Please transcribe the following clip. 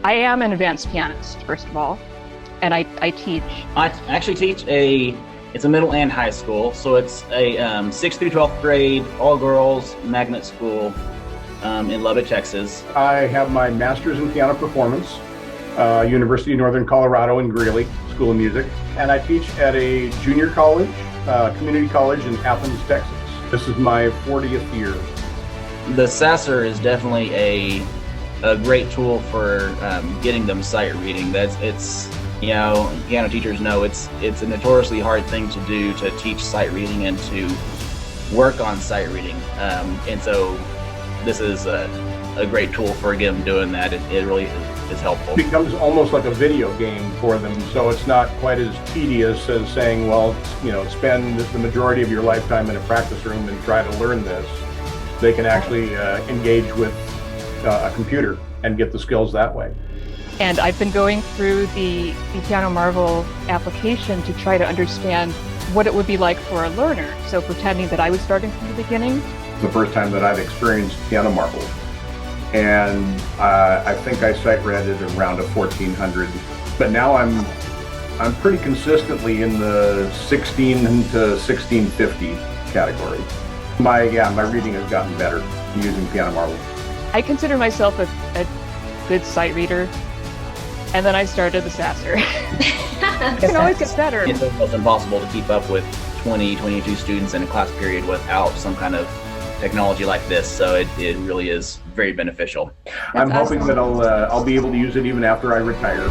I am an advanced pianist, first of all, and I teach. I actually teach it's a middle and high school, so it's a 6th through 12th grade, all girls magnet school in Lubbock, Texas. I have my master's in piano performance, University of Northern Colorado in Greeley, School of Music, and I teach at a junior college, community college in Athens, Texas. This is my 40th year. The SASR is definitely a great tool for getting them sight reading. It's piano teachers know it's a notoriously hard thing to do, to teach sight reading and to work on sight reading. And so this is a great tool for them doing that. It really is helpful. It becomes almost like a video game for them, so it's not quite as tedious as saying, well, spend the majority of your lifetime in a practice room and try to learn this. They can actually engage with a computer and get the skills that way. And I've been going through the Piano Marvel application to try to understand what it would be like for a learner. So pretending that I was starting from the beginning. The first time that I've experienced Piano Marvel. And I think I sight read it around a 1400. But now I'm pretty consistently in the 16 to 1650 category. My reading has gotten better using Piano Marvel. I consider myself a good sight reader. And then I started the SASR. It can always get better. It's almost impossible to keep up with 22 students in a class period without some kind of technology like this. So it really is very beneficial. I'm hoping that I'll be able to use it even after I retire.